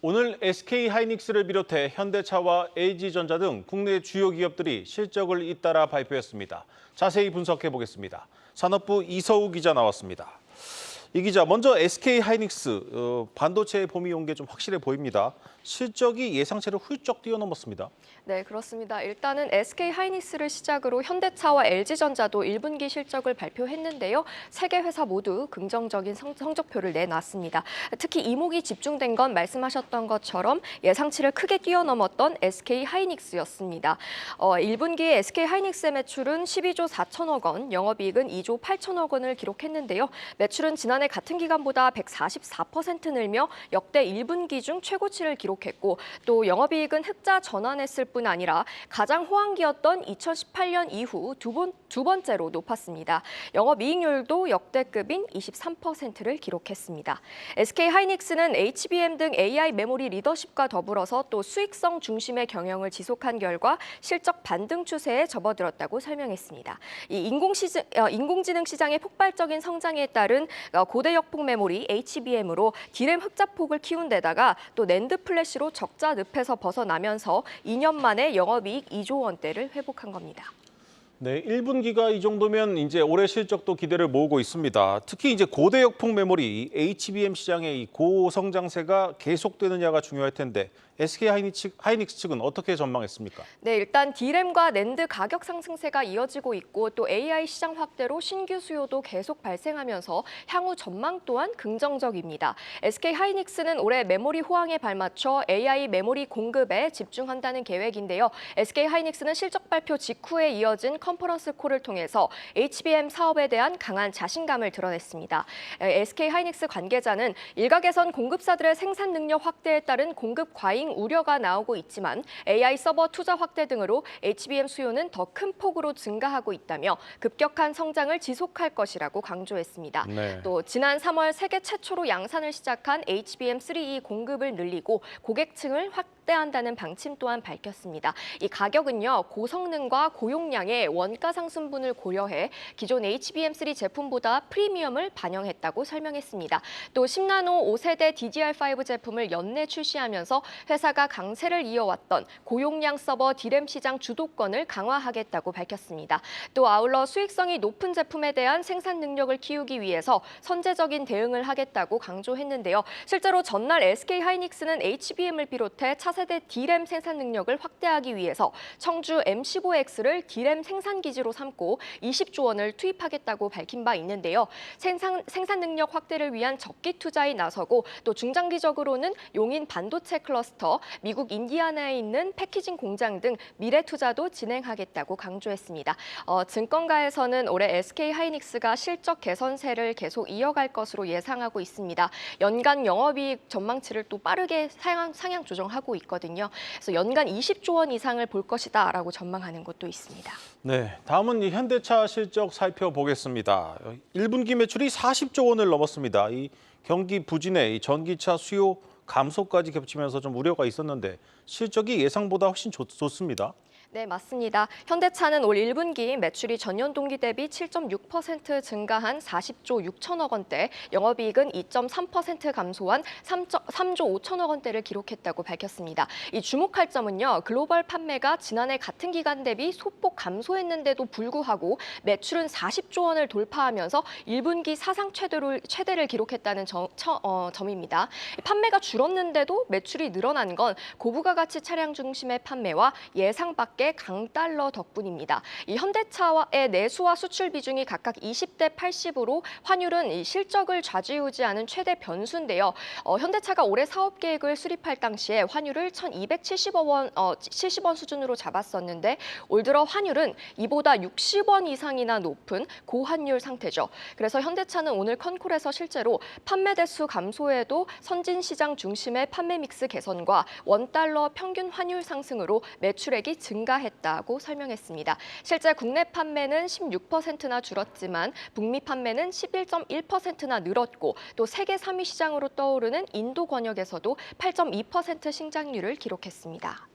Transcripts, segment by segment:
오늘 SK하이닉스를 비롯해 현대차와 LG전자 등 국내 주요 기업들이 실적을 잇따라 발표했습니다. 자세히 분석해 보겠습니다. 산업부 이서우 기자 나왔습니다. 이 기자, 먼저 SK하이닉스 반도체의 봄이 온 게 좀 확실해 보입니다. 실적이 예상치를 훌쩍 뛰어넘었습니다. 네, 그렇습니다. 일단은 SK하이닉스를 시작으로 현대차와 LG전자도 1분기 실적을 발표했는데요. 세 개 회사 모두 긍정적인 성적표를 내놨습니다. 특히 이목이 집중된 건 말씀하셨던 것처럼 예상치를 크게 뛰어넘었던 SK하이닉스였습니다. 1분기에 SK하이닉스의 매출은 12조 4천억 원, 영업이익은 2조 8천억 원을 기록했는데요. 매출은 지난해 같은 기간보다 144% 늘며 역대 1분기 중 최고치를 기록했고, 또 영업이익은 흑자 전환했을 뿐 아니라 가장 호황기였던 2018년 이후 두 번째로 높았습니다. 영업이익률도 역대급인 23%를 기록했습니다. SK하이닉스는 HBM 등 AI 메모리 리더십과 더불어서 또 수익성 중심의 경영을 지속한 결과 실적 반등 추세에 접어들었다고 설명했습니다. 이 인공지능 시장의 폭발적인 성장에 따른 고대 역폭 메모리 HBM으로 디램 흑자폭을 키운 데다가 또 낸드 플래시로 적자 늪에서 벗어나면서 2년 만에 영업이익 2조 원대를 회복한 겁니다. 네, 1분기가 이 정도면 이제 올해 실적도 기대를 모으고 있습니다. 특히 이제 고대 역폭 메모리 HBM 시장의 이 고성장세가 계속되느냐가 중요할 텐데 SK하이닉스 측은 어떻게 전망했습니까? 네, 일단 D램과 낸드 가격 상승세가 이어지고 있고 또 AI 시장 확대로 신규 수요도 계속 발생하면서 향후 전망 또한 긍정적입니다. SK하이닉스는 올해 메모리 호황에 발맞춰 AI 메모리 공급에 집중한다는 계획인데요. SK하이닉스는 실적 발표 직후에 이어진 컨퍼런스 콜을 통해서 HBM 사업에 대한 강한 자신감을 드러냈습니다. SK하이닉스 관계자는 일각에선 공급사들의 생산 능력 확대에 따른 공급 과잉 우려가 나오고 있지만 AI 서버 투자 확대 등으로 HBM 수요는 더 큰 폭으로 증가하고 있다며 급격한 성장을 지속할 것이라고 강조했습니다. 네. 또 지난 3월 세계 최초로 양산을 시작한 HBM3E 공급을 늘리고 고객층을 확대한다는 방침 또한 밝혔습니다. 이 가격은요, 고성능과 고용량의 원가 상승분을 고려해 기존 HBM3 제품보다 프리미엄을 반영했다고 설명했습니다. 또 10나노 5세대 DDR5 제품을 연내 출시하면서 회사가 강세를 이어왔던 고용량 서버 D램 시장 주도권을 강화하겠다고 밝혔습니다. 또 아울러 수익성이 높은 제품에 대한 생산 능력을 키우기 위해서 선제적인 대응을 하겠다고 강조했는데요. 실제로 전날 SK하이닉스는 HBM을 비롯해 차세대 D램 생산 능력을 확대하기 위해서 청주 M15X를 D램 생산 기지로 삼고 20조 원을 투입하겠다고 밝힌 바 있는데요. 생산 능력 확대를 위한 적기 투자에 나서고 또 중장기적으로는 용인 반도체 클러스터, 미국 인디아나에 있는 패키징 공장 등 미래 투자도 진행하겠다고 강조했습니다. 증권가에서는 올해 SK하이닉스가 실적 개선세를 계속 이어갈 것으로 예상하고 있습니다. 연간 영업이익 전망치를 또 빠르게 상향 조정하고 있거든요. 그래서 연간 20조 원 이상을 볼 것이다라고 전망하는 곳도 있습니다. 네, 다음은 이 현대차 실적 살펴보겠습니다. 1분기 매출이 40조 원을 넘었습니다. 이 경기 부진에 이 전기차 수요 감소까지 겹치면서 좀 우려가 있었는데 실적이 예상보다 훨씬 좋습니다. 네, 맞습니다. 현대차는 올 1분기 매출이 전년 동기 대비 7.6% 증가한 40조 6천억 원대, 영업이익은 2.3% 감소한 3조 5천억 원대를 기록했다고 밝혔습니다. 이 주목할 점은요, 글로벌 판매가 지난해 같은 기간 대비 소폭 감소했는데도 불구하고 매출은 40조 원을 돌파하면서 1분기 사상 최대를 기록했다는 점입니다. 판매가 줄었는데도 매출이 늘어난 건 고부가가치 차량 중심의 판매와 예상 밖의 강달러 덕분입니다. 이 현대차의 내수와 수출 비중이 각각 20대 80으로 환율은 이 실적을 좌지우지하는 최대 변수인데요. 현대차가 올해 사업 계획을 수립할 당시에 환율을 1,270원 수준으로 잡았었는데 올 들어 환율은 이보다 60원 이상이나 높은 고환율 상태죠. 그래서 현대차는 오늘 컨콜에서 실제로 판매 대수 감소에도 선진 시장 중심의 판매 믹스 개선과 원달러 평균 환율 상승으로 매출액이 증가했다고 설명했습니다. 실제 국내 판매는 16%나 줄었지만 북미 판매는 11.1%나 늘었고 또 세계 3위 시장으로 떠오르는 인도 권역에서도 8.2% 신장률을 기록했습니다.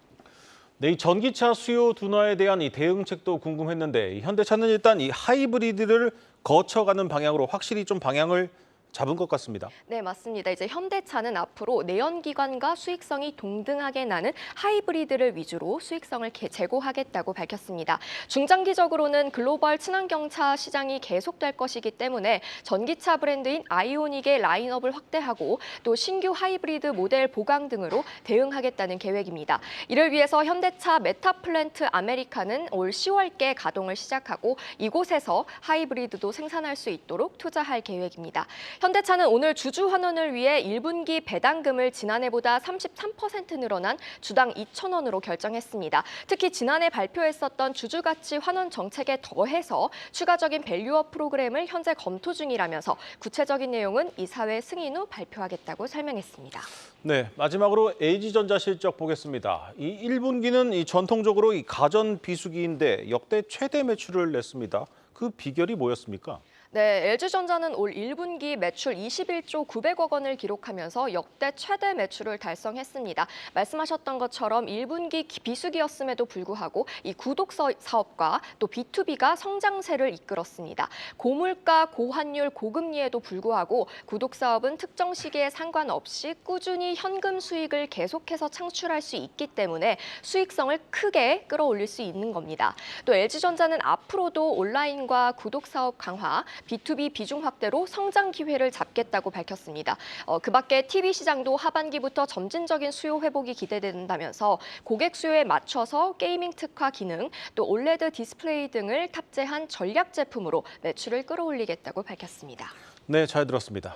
네, 이 전기차 수요 둔화에 대한 이 대응책도 궁금했는데 현대차는 일단 이 하이브리드를 거쳐가는 방향으로 확실히 좀 방향을 잡은 것 같습니다. 네, 맞습니다. 이제 현대차는 앞으로 내연기관과 수익성이 동등하게 나는 하이브리드를 위주로 수익성을 제고하겠다고 밝혔습니다. 중장기적으로는 글로벌 친환경차 시장이 계속될 것이기 때문에 전기차 브랜드인 아이오닉의 라인업을 확대하고 또 신규 하이브리드 모델 보강 등으로 대응하겠다는 계획입니다. 이를 위해서 현대차 메타플랜트 아메리카는 올 10월께 가동을 시작하고 이곳에서 하이브리드도 생산할 수 있도록 투자할 계획입니다. 현대차는 오늘 주주 환원을 위해 1분기 배당금을 지난해보다 33% 늘어난 주당 2,000원으로 결정했습니다. 특히 지난해 발표했었던 주주가치 환원 정책에 더해서 추가적인 밸류업 프로그램을 현재 검토 중이라면서 구체적인 내용은 이사회 승인 후 발표하겠다고 설명했습니다. 네, 마지막으로 LG전자 실적 보겠습니다. 이 1분기는 전통적으로 가전 비수기인데 역대 최대 매출을 냈습니다. 그 비결이 뭐였습니까? 네, LG전자는 올 1분기 매출 21조 900억 원을 기록하면서 역대 최대 매출을 달성했습니다. 말씀하셨던 것처럼 1분기 비수기였음에도 불구하고 이 구독 사업과 또 B2B가 성장세를 이끌었습니다. 고물가, 고환율, 고금리에도 불구하고 구독 사업은 특정 시기에 상관없이 꾸준히 현금 수익을 계속해서 창출할 수 있기 때문에 수익성을 크게 끌어올릴 수 있는 겁니다. 또 LG전자는 앞으로도 온라인과 구독 사업 강화, B2B 비중 확대로 성장 기회를 잡겠다고 밝혔습니다. 그 밖에 TV 시장도 하반기부터 점진적인 수요 회복이 기대된다면서 고객 수요에 맞춰서 게이밍 특화 기능, 또 올레드 디스플레이 등을 탑재한 전략 제품으로 매출을 끌어올리겠다고 밝혔습니다. 네, 잘 들었습니다.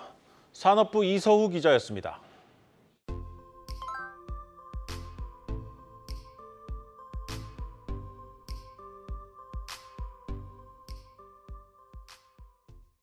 산업부 이서우 기자였습니다.